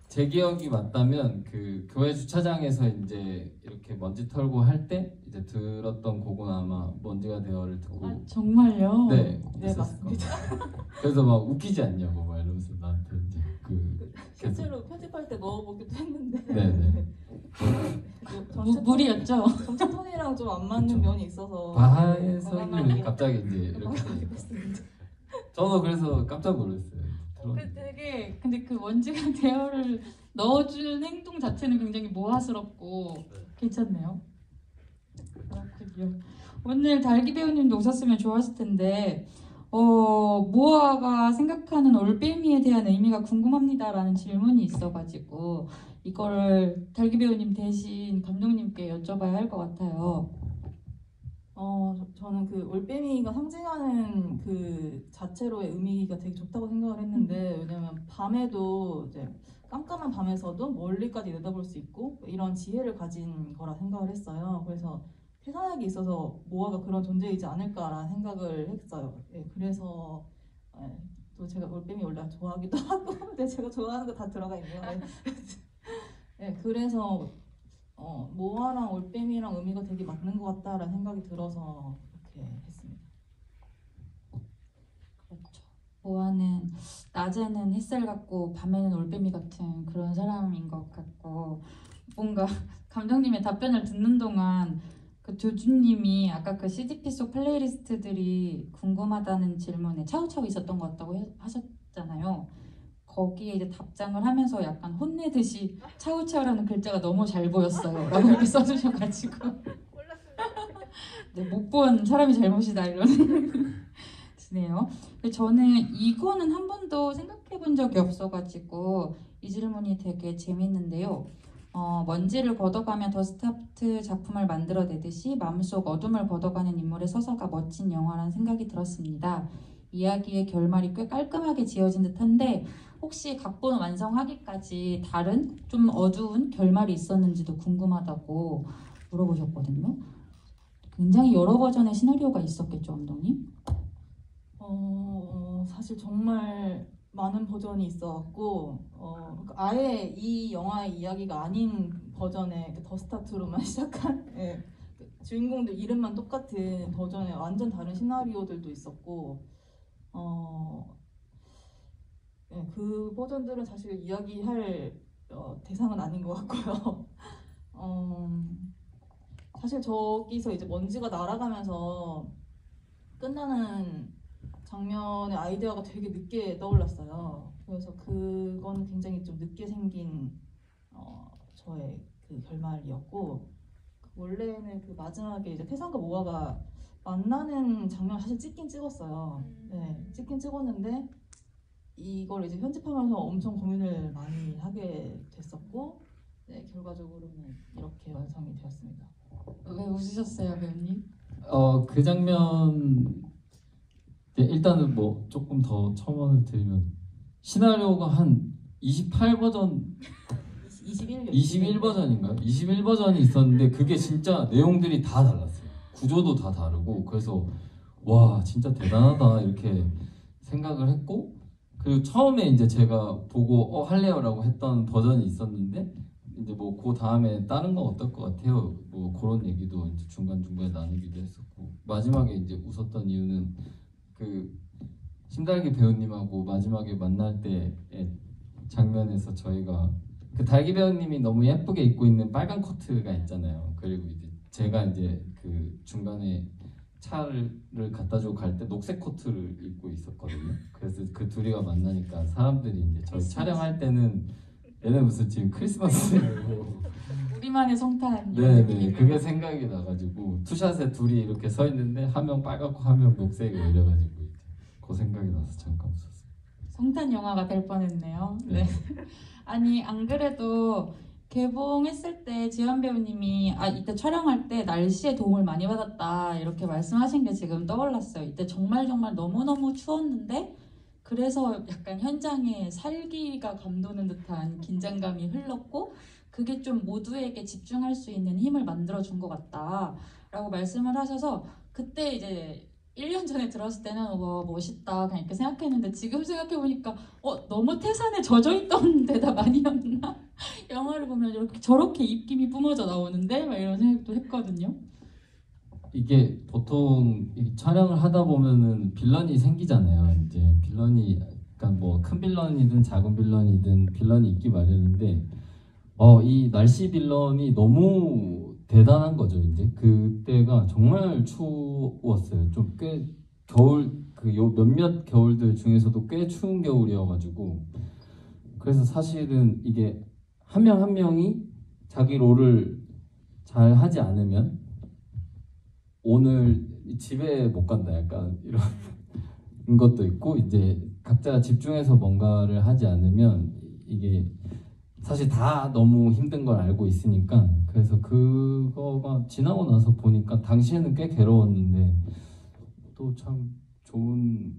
제 기억이 맞다면 그 교회 주차장에서 이제 이렇게 먼지 털고 할 때 이제 들었던 곡은 아마 먼지가 되어를 듣고 정말요? 네 맞습니다. 그래서 막 웃기지 않냐고 막 이러면서 나한테 이제 실제로 편집할 때 넣어보기도 했는데 네네 무리였죠? 전체 톤이랑 좀 좀 안 맞는 그쵸. 면이 있어서 바하의 설교를 과감하게 갑자기 이제 이렇게 과감하게 되니까. 됐습니다. 저도 그래서 깜짝 놀랐어요. 되게 근데 그 원지가 대화를 넣어주는 행동 자체는 굉장히 모화스럽고 괜찮네요. 그렇군요. 오늘 달기 배우님도 오셨으면 좋았을 텐데 모아가 생각하는 올빼미에 대한 의미가 궁금합니다라는 질문이 있어가지고 이거를 달기 배우님 대신 감독님께 여쭤봐야 할 것 같아요. 저는 그 올빼미가 상징하는 그 자체로의 의미가 되게 좋다고 생각을 했는데, 왜냐면 밤에도 이제 깜깜한 밤에서도 멀리까지 내다볼 수 있고 이런 지혜를 가진 거라 생각을 했어요. 그래서 태산하게 있어서 모아가 그런 존재이지 않을까라는 생각을 했어요. 예, 그래서 또 제가 올빼미 원래 좋아하기도 하고 근데 제가 좋아하는 거 다 들어가 있네요. 예, 그래서 모아랑 올빼미랑 의미가 되게 맞는 것 같다라는 생각이 들어서 그렇게 했습니다. 그렇죠. 모아는 낮에는 햇살 같고 밤에는 올빼미 같은 그런 사람인 것 같고 뭔가 감독님의 답변을 듣는 동안 그 조주님이 아까 그 CDP 속 플레이리스트들이 궁금하다는 질문에 차우차우 있었던 것 같다고 하셨잖아요. 거기에 이제 답장을 하면서 약간 혼내듯이 차우차우라는 글자가 너무 잘 보였어요 라고 이렇게 써주셔가지고 네, 못 본 사람이 잘못이다 이런 드네요. 저는 이거는 한 번도 생각해 본 적이 없어가지고 이 질문이 되게 재밌는데요. 먼지를 걷어가며 더스트아프트 작품을 만들어내듯이 마음속 어둠을 걷어가는 인물의 서사가 멋진 영화라는 생각이 들었습니다. 이야기의 결말이 꽤 깔끔하게 지어진 듯한데 혹시 각본 완성하기까지 다른 좀 어두운 결말이 있었는지도 궁금하다고 물어보셨거든요. 굉장히 여러 버전의 시나리오가 있었겠죠, 감독님? 사실 정말 많은 버전이 있어갖고 그러니까 아예 이 영화의 이야기가 아닌 버전의 그 더스타트로만 시작한 그 주인공들 이름만 똑같은 버전의 완전 다른 시나리오들도 있었고 그 버전들은 사실 이야기할 대상은 아닌 것 같고요. 사실 저기서 이제 먼지가 날아가면서 끝나는 장면의 아이디어가 되게 늦게 떠올랐어요. 그래서 그건 굉장히 좀 늦게 생긴 저의 그 결말이었고, 원래는 그 마지막에 이제 태산과 모아가 만나는 장면 사실 찍긴 찍었어요. 네, 찍긴 찍었는데 이걸 이제 편집하면서 엄청 고민을 많이 하게 됐었고, 네, 결과적으로는 이렇게 완성이 되었습니다. 왜 웃으셨어요, 배우님? 그 장면 일단은 뭐 조금 더 첨언을 드리면 시나리오가 한 28버전 21버전인가요? 21버전이 있었는데 그게 진짜 내용들이 다 달랐어요. 구조도 다 다르고 그래서 와 진짜 대단하다 이렇게 생각을 했고, 그리고 처음에 이제 제가 보고 할래요라고 했던 버전이 있었는데 이제 뭐 그 다음에 다른 건 어떨 것 같아요? 뭐 그런 얘기도 이제 중간중간에 나누기도 했었고, 마지막에 이제 웃었던 이유는 그 심달기 배우님하고 마지막에 만날 때의 장면에서 저희가 그 달기 배우님이 너무 예쁘게 입고 있는 빨간 코트가 있잖아요. 그리고 이제 제가 이제 그 중간에 차를 갖다 주고 갈 때 녹색 코트를 입고 있었거든요. 그래서 그 둘이가 만나니까 사람들이 이제 저희 촬영할 때는 얘네 무슨 지금 크리스마스고 우리만의 성탄. 네네 그게 생각이 나가지고 투샷에 둘이 이렇게 서 있는데 한 명 빨갛고 한 명 녹색이 올려가지고 이제 그 생각이 나서 잠깐 웃었어요. 성탄 영화가 될 뻔했네요. 네. 아니 안 그래도 개봉했을 때 지현 배우님이 이때 촬영할 때 날씨에 도움을 많이 받았다 이렇게 말씀하신 게 지금 떠올랐어요. 이때 정말 너무너무 추웠는데 그래서 약간 현장에 살기가 감도는 듯한 긴장감이 흘렀고 그게 좀 모두에게 집중할 수 있는 힘을 만들어준 것 같다라고 말씀을 하셔서 그때 이제 1년 전에 들었을 때는 와 멋있다 그냥 이렇게 생각했는데 지금 생각해보니까 너무 태산에 젖어있던 데다 아니었나? 영화를 보면 이렇게 저렇게 입김이 뿜어져 나오는데 막 이런 생각도 했거든요. 이게 보통 이 촬영을 하다 보면은 빌런이 생기잖아요. 이제 빌런이 그러니까 뭐 큰 빌런이든 작은 빌런이든 빌런이 있기 마련인데 이 날씨 빌런이 너무 대단한 거죠. 이제 그때가 정말 추웠어요. 좀 꽤 겨울 그 요 몇몇 겨울들 중에서도 꽤 추운 겨울이어가지고 그래서 사실은 이게 한 명 한 명이 자기 롤을 잘 하지 않으면 오늘 집에 못 간다 약간 이런 것도 있고 이제 각자 집중해서 뭔가를 하지 않으면 이게 사실 다 너무 힘든 걸 알고 있으니까 그래서 그거가 지나고 나서 보니까 당시에는 꽤 괴로웠는데 또 참 좋은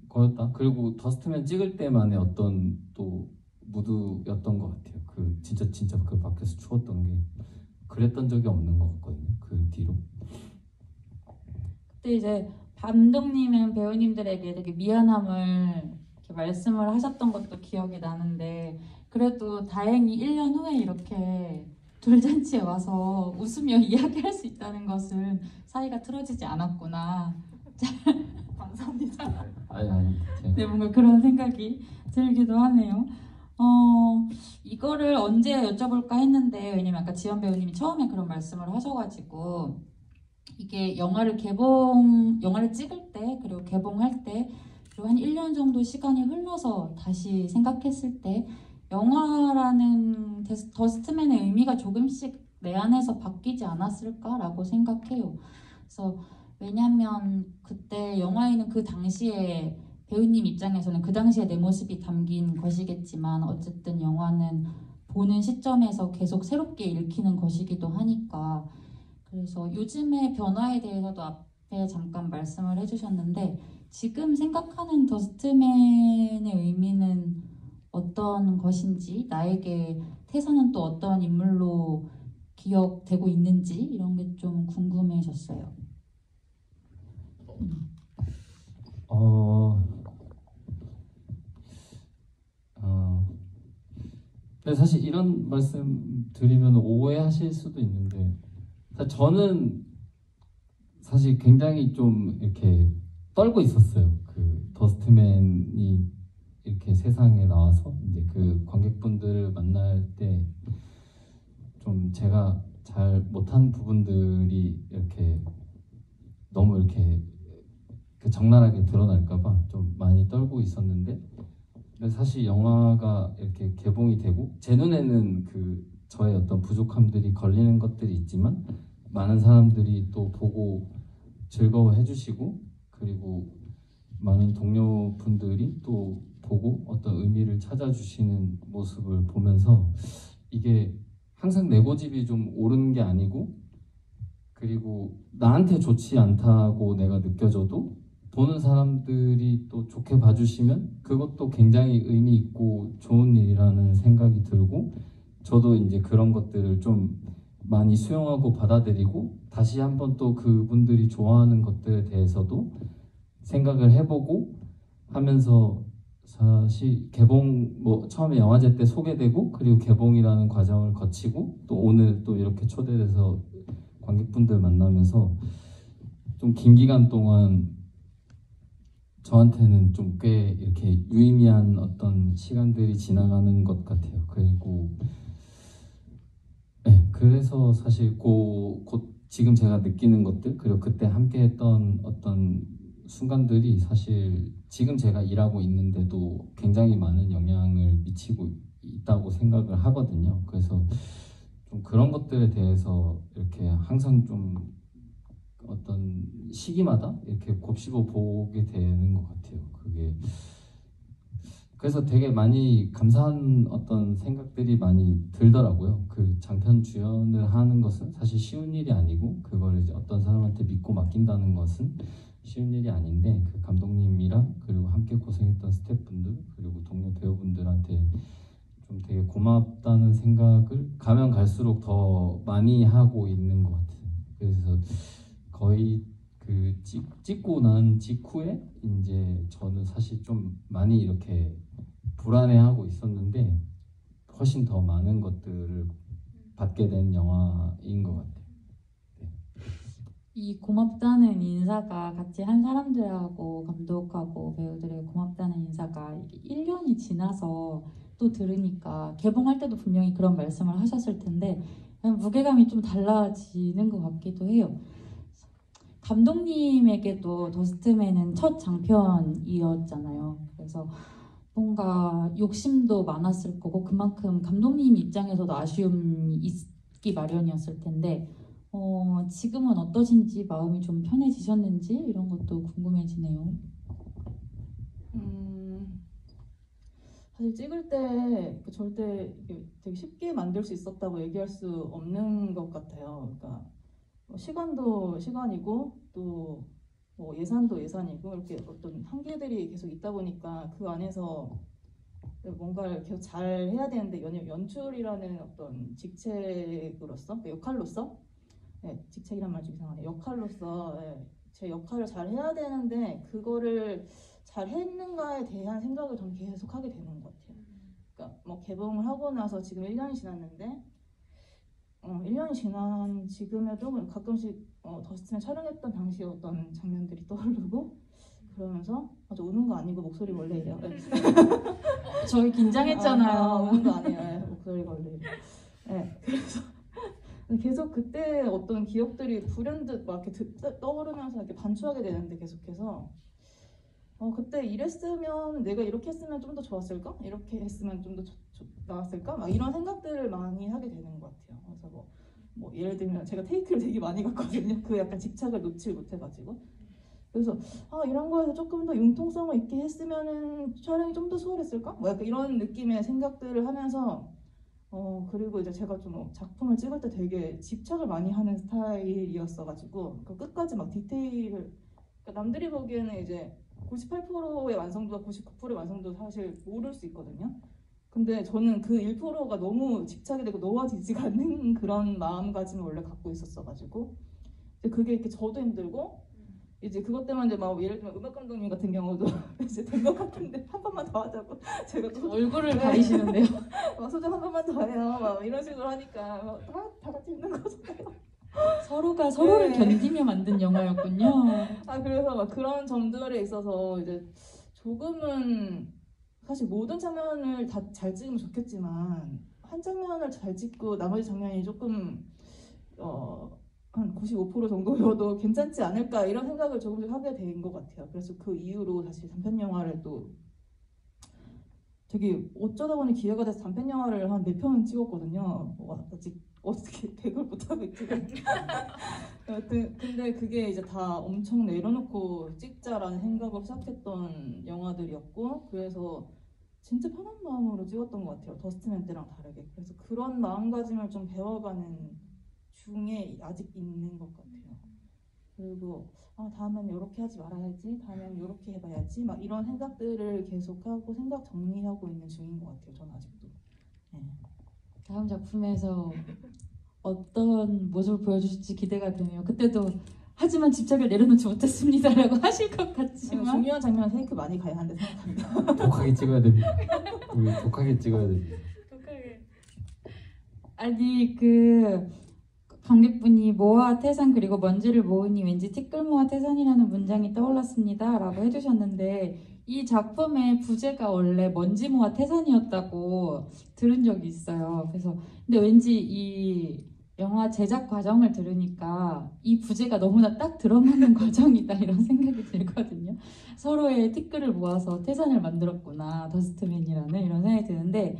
거였다. 그리고 더스트맨 찍을 때만의 어떤 또 무드였던 것 같아요. 그 진짜 그 밖에서 추웠던 게 그랬던 적이 없는 것 같거든요. 그 뒤로. 그때 이제 감독님은 배우님들에게 되게 미안함을 이렇게 말씀을 하셨던 것도 기억이 나는데 그래도 다행히 1년 후에 이렇게 돌잔치에 와서 웃으며 이야기할 수 있다는 것은 사이가 틀어지지 않았구나. 감사합니다. 아니 네, 뭔가 그런 생각이 들기도 하네요. 이거를 언제 여쭤볼까 했는데 왜냐면 아까 지연 배우님이 처음에 그런 말씀을 하셔가지고 이게 영화를 찍을 때 그리고 개봉할 때 그리고 한 1년 정도 시간이 흘러서 다시 생각했을 때 영화라는 더스트맨의 의미가 조금씩 내 안에서 바뀌지 않았을까라고 생각해요. 그래서 왜냐면 그때 영화에는 그 당시에 배우님 입장에서는 그 당시에 내 모습이 담긴 것이겠지만 어쨌든 영화는 보는 시점에서 계속 새롭게 읽히는 것이기도 하니까 그래서 요즘의 변화에 대해서도 앞에 잠깐 말씀을 해주셨는데 지금 생각하는 더스트맨의 의미는 어떤 것인지 나에게 태사는 또 어떤 인물로 기억되고 있는지 이런 게 좀 궁금해졌어요. 근데 사실 이런 말씀 드리면 오해하실 수도 있는데 사실 저는 사실 굉장히 좀 이렇게 떨고 있었어요. 그 더스트맨이 이렇게 세상에 나와서 이제 그 관객분들을 만날 때 좀 제가 잘 못한 부분들이 이렇게 너무 이렇게 그 적나라하게 드러날까봐 좀 많이 떨고 있었는데 근데 사실 영화가 이렇게 개봉이 되고 제 눈에는 그 저의 어떤 부족함들이 걸리는 것들이 있지만 많은 사람들이 또 보고 즐거워해 주시고 그리고 많은 동료분들이 또 보고 어떤 의미를 찾아주시는 모습을 보면서 이게 항상 내 고집이 좀 오르는 게 아니고 그리고 나한테 좋지 않다고 내가 느껴져도 보는 사람들이 또 좋게 봐주시면 그것도 굉장히 의미 있고 좋은 일이라는 생각이 들고 저도 이제 그런 것들을 좀 많이 수용하고 받아들이고 다시 한번 또 그분들이 좋아하는 것들에 대해서도 생각을 해보고 하면서 사실 개봉 뭐 처음에 영화제 때 소개되고 그리고 개봉이라는 과정을 거치고 또 오늘 또 이렇게 초대돼서 관객분들 만나면서 좀 긴 기간 동안 저한테는 좀 꽤 이렇게 유의미한 어떤 시간들이 지나가는 것 같아요. 그리고 네, 그래서 사실 곧 지금 제가 느끼는 것들 그리고 그때 함께했던 어떤 순간들이 사실 지금 제가 일하고 있는데도 굉장히 많은 영향을 미치고 있다고 생각을 하거든요. 그래서 좀 그런 것들에 대해서 이렇게 항상 좀 어떤 시기마다 이렇게 곱씹어 보게 되는 것 같아요. 그게 그래서 되게 많이 감사한 어떤 생각들이 많이 들더라고요. 그 장편 주연을 하는 것은 사실 쉬운 일이 아니고 그걸 이제 어떤 사람한테 믿고 맡긴다는 것은 쉬운 일이 아닌데 그 감독님이랑 그리고 함께 고생했던 스태프분들 그리고 동료 배우분들한테 좀 되게 고맙다는 생각을 가면 갈수록 더 많이 하고 있는 것 같아요. 그래서 거의 그 찍고 난 직후에 이제 저는 사실 좀 많이 이렇게 불안해하고 있었는데 훨씬 더 많은 것들을 받게 된 영화인 것 같아요. 네. 이 고맙다는 인사가 같이 한 사람들하고 감독하고 배우들의 고맙다는 인사가 1년이 지나서 또 들으니까 개봉할 때도 분명히 그런 말씀을 하셨을 텐데 그냥 무게감이 좀 달라지는 것 같기도 해요. 감독님에게도 더스트맨은 첫 장편이었잖아요. 그래서 뭔가 욕심도 많았을 거고 그만큼 감독님 입장에서도 아쉬움이 있기 마련이었을 텐데 지금은 어떠신지 마음이 좀 편해지셨는지 이런 것도 궁금해지네요. 사실 찍을 때 절대 이게 되게 쉽게 만들 수 있었다고 얘기할 수 없는 것 같아요. 그러니까 시간도 시간이고 또 뭐 예산도 예산이고 이렇게 어떤 한계들이 계속 있다 보니까 그 안에서 뭔가를 계속 잘 해야 되는데 연출이라는 어떤 직책으로서 역할로서 직책이란 말 좀 이상하네. 역할로서 제 역할을 잘 해야 되는데 그거를 잘 했는가에 대한 생각을 좀 계속 하게 되는 것 같아요. 그러니까 뭐 개봉을 하고 나서 지금 1년이 지났는데 1년이 지난 지금에도 가끔씩 더스트맨 촬영했던 당시 어떤 장면들이 떠오르고 그러면서 저 우는 거 아니고 목소리 원래 이래요. 저희 긴장했잖아요. 우는 거 아니에요. 목소리 원래 이래요. 그래서 계속 그때 어떤 기억들이 불현듯 막 이렇게 떠오르면서 이렇게 반추하게 되는데 계속해서 그때 이랬으면 내가 이렇게 했으면 좀 더 좋았을까? 이렇게 했으면 좀 더 나았을까? 막 이런 생각들을 많이 하게 되는 것 같아요. 그래서 뭐 예를 들면 제가 테이크를 되게 많이 갔거든요. 그 약간 집착을 놓지 못해가지고. 그래서 이런 거에서 조금 더 융통성을 있게 했으면은 촬영이 좀 더 수월했을까? 뭐 약간 이런 느낌의 생각들을 하면서 그리고 이제 제가 좀 작품을 찍을 때 되게 집착을 많이 하는 스타일이었어가지고 끝까지 막 디테일을 그러니까 남들이 보기에는 이제 98%의 완성도와 99%의 완성도 사실 모를 수 있거든요. 근데 저는 그 1%가 너무 집착이 되고 놓아지지가 않는 그런 마음가짐을 원래 갖고 있었어가지고 그게 이렇게 저도 힘들고 이제 그것 때문에 이제 막 예를 들면 음악 감독님 같은 경우도 이제 된 것 같은데 한 번만 더 하자고 제가 또 얼굴을 가리시는데요. 소장 한 번만 더 해요. 막 이런 식으로 하니까 다 같이 있는 거잖아요. 서로가 서로를 견디며 만든 영화였군요. 그래서 막 그런 점들에 있어서 이제 조금은 사실 모든 장면을 다 잘 찍으면 좋겠지만 한 장면을 잘 찍고 나머지 장면이 조금 한 95% 정도여도 괜찮지 않을까 이런 생각을 조금씩 하게 된 것 같아요. 그래서 그 이후로 다시 단편 영화를 또 되게 어쩌다 보니 기회가 돼서 단편 영화를 한 4편 찍었거든요. 아직 어떻게 100을 못하고 있지. 근데 그게 이제 다 엄청 내려놓고 찍자라는 생각으로 시작했던 영화들이었고 그래서 진짜 편한 마음으로 찍었던 것 같아요. 더스트맨 때랑 다르게. 그래서 그런 마음가짐을 좀 배워가는 중에 아직 있는 것 같아요. 그리고 다음엔 이렇게 하지 말아야지, 다음엔 이렇게 해봐야지 막 이런 생각들을 계속하고 생각 정리하고 있는 중인 것 같아요. 저는 아직도. 다음 작품에서 어떤 모습을 보여주실지 기대가 되네요. 그때도 하지만 집착을 내려놓지 못했습니다라고 하실 것 같지만 중요한 장면 테이크 많이 가야 한다 생각합니다. 독하게 찍어야 됩니다. 우리 독하게 찍어야 됩니다. 아니 관객분이 모아 태산 그리고 먼지를 모으니 왠지 티끌모아 태산이라는 문장이 떠올랐습니다 라고 해주셨는데 이 작품의 부제가 원래 먼지 모아 태산이었다고 들은 적이 있어요. 그래서 근데 왠지 이 영화 제작 과정을 들으니까 이 부제가 너무나 딱 들어맞는 과정이다 이런 생각이 들거든요. 서로의 티끌을 모아서 태산을 만들었구나 더스트맨이라는 이런 생각이 드는데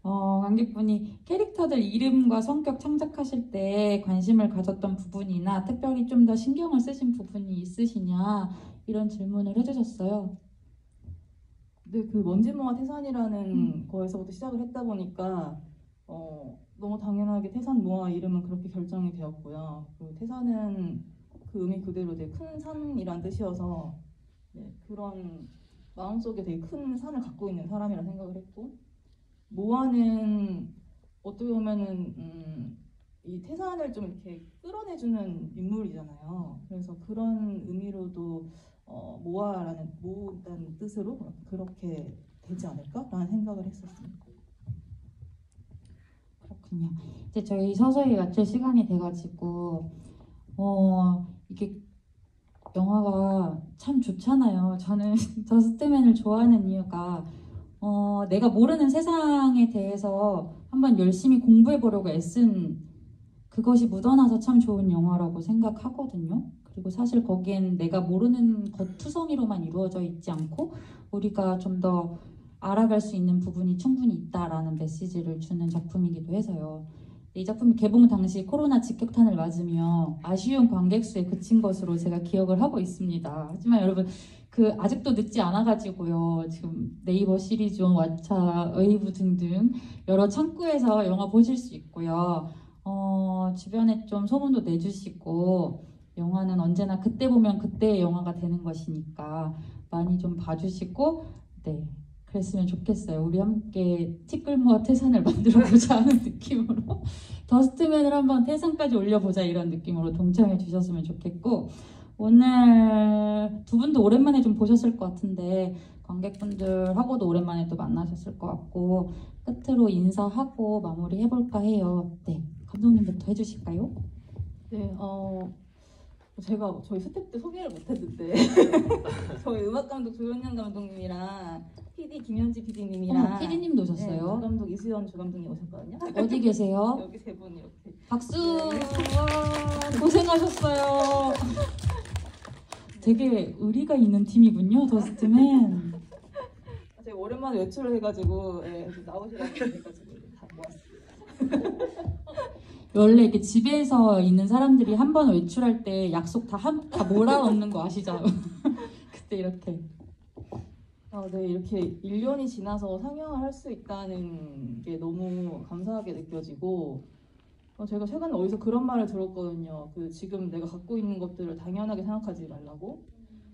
관객분이 캐릭터들 이름과 성격 창작하실 때 관심을 가졌던 부분이나 특별히 좀 더 신경을 쓰신 부분이 있으시냐 이런 질문을 해주셨어요. 네, 그 먼지모아 태산이라는 거에서부터 시작을 했다 보니까 너무 당연하게 태산모아 이름은 그렇게 결정이 되었고요. 그 태산은 그 의미 그대로 되게 큰 산이란 뜻이어서 그런 마음속에 되게 큰 산을 갖고 있는 사람이라 생각을 했고 모아는 어떻게 보면은 이 태산을 좀 이렇게 끌어내주는 인물이잖아요. 그래서 그런 의미로도 모아라는 뜻으로 그렇게 되지 않을까라는 생각을 했었습니다. 그렇군요. 이제 저희 서서히 마칠 시간이 돼가지고 이게 영화가 참 좋잖아요. 저는 더스트맨을 좋아하는 이유가 내가 모르는 세상에 대해서 한번 열심히 공부해 보려고 애쓴 그것이 묻어나서 참 좋은 영화라고 생각하거든요. 그리고 사실 거기엔 내가 모르는 겉투성이로만 이루어져 있지 않고 우리가 좀 더 알아갈 수 있는 부분이 충분히 있다라는 메시지를 주는 작품이기도 해서요. 이 작품이 개봉 당시 코로나 직격탄을 맞으며 아쉬운 관객 수에 그친 것으로 제가 기억을 하고 있습니다. 하지만 여러분 아직도 늦지 않아가지고요. 지금 네이버 시리즈온, 왓챠, 웨이브 등등 여러 창구에서 영화 보실 수 있고요. 주변에 좀 소문도 내주시고 영화는 언제나 그때 보면 그때의 영화가 되는 것이니까 많이 좀 봐주시고 네. 그랬으면 좋겠어요. 우리 함께 티끌모아 태산을 만들어보자 하는 느낌으로 더스트맨을 한번 태산까지 올려보자 이런 느낌으로 동참해 주셨으면 좋겠고 오늘 두 분도 오랜만에 좀 보셨을 것 같은데 관객분들하고도 오랜만에 또 만나셨을 것 같고 끝으로 인사하고 마무리 해볼까 해요. 네, 감독님부터 해주실까요? 네, 제가 저희 스텝 때 소개를 못했는데 저희 음악감독 조현영 감독님이랑 PD 김현지 PD님이랑 PD님도 오셨어요? 네, 감독 이수연 주감독님 오셨거든요. 어디 계세요? 여기 세 분이 이렇게. 박수! 네. 와, 고생하셨어요. 되게 의리가 있는 팀이군요, 더스트맨. 제가 오랜만에 외출을 해가지고 나오시라고 해가지고 다 모았어요. 원래 이렇게 집에서 있는 사람들이 한 번 외출할 때 약속 다 몰아넣는 거 아시죠? 그때 이렇게. 네, 이렇게 1년이 지나서 상영을 할 수 있다는 게 너무 감사하게 느껴지고 제가 최근에 어디서 그런 말을 들었거든요. 지금 내가 갖고 있는 것들을 당연하게 생각하지 말라고.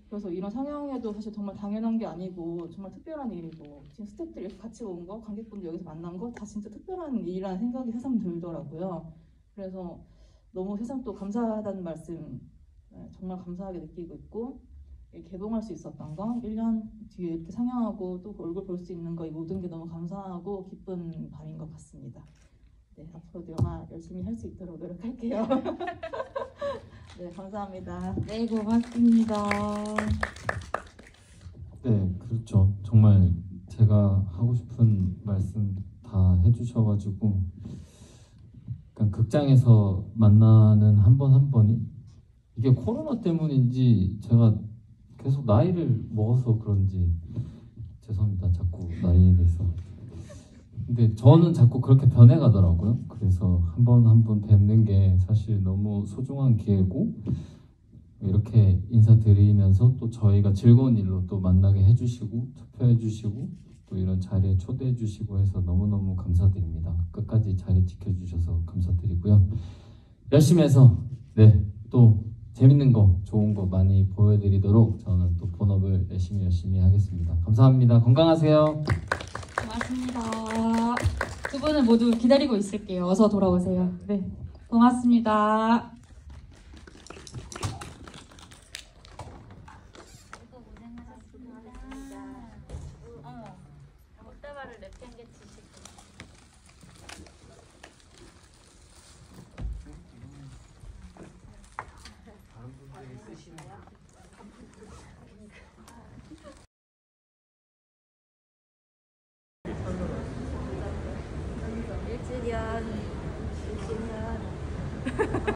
그래서 이런 상영에도 사실 정말 당연한 게 아니고 정말 특별한 일이고 지금 스태프들이 이렇게 같이 온 거, 관객분들 여기서 만난 거 다 진짜 특별한 일이라는 생각이 새삼 들더라고요. 그래서 너무 새삼 또 감사하다는 말씀 정말 감사하게 느끼고 있고 개봉할 수 있었던 거 1년 뒤에 이렇게 상영하고 또 얼굴 볼 수 있는 거 이 모든 게 너무 감사하고 기쁜 밤인 것 같습니다. 네, 앞으로도 영화 열심히 할 수 있도록 노력할게요. 네, 감사합니다. 네, 고맙습니다. 네, 그렇죠. 정말 제가 하고 싶은 말씀 다 해주셔가지고 그러니까 극장에서 만나는 한 번 한 번이 이게 코로나 때문인지 제가 계속 나이를 먹어서 그런지 죄송합니다. 자꾸 나이에 대해서. 근데 저는 자꾸 그렇게 변해가더라고요. 그래서 한 번 한 번 뵙는 게 사실 너무 소중한 기회고 이렇게 인사드리면서 또 저희가 즐거운 일로 또 만나게 해주시고 투표해주시고 또 이런 자리에 초대해주시고 해서 너무너무 감사드립니다. 끝까지 자리 지켜주셔서 감사드리고요. 열심히 해서 네, 또 재밌는 거 좋은 거 많이 보여드리도록 저는 또 본업을 열심히 하겠습니다. 감사합니다. 건강하세요. 고맙습니다. 두 분을 모두 기다리고 있을게요. 어서 돌아오세요. 네, 고맙습니다. 꽃다발을 랩핑게 치시고. 다른 분들이 쓰시는 일주년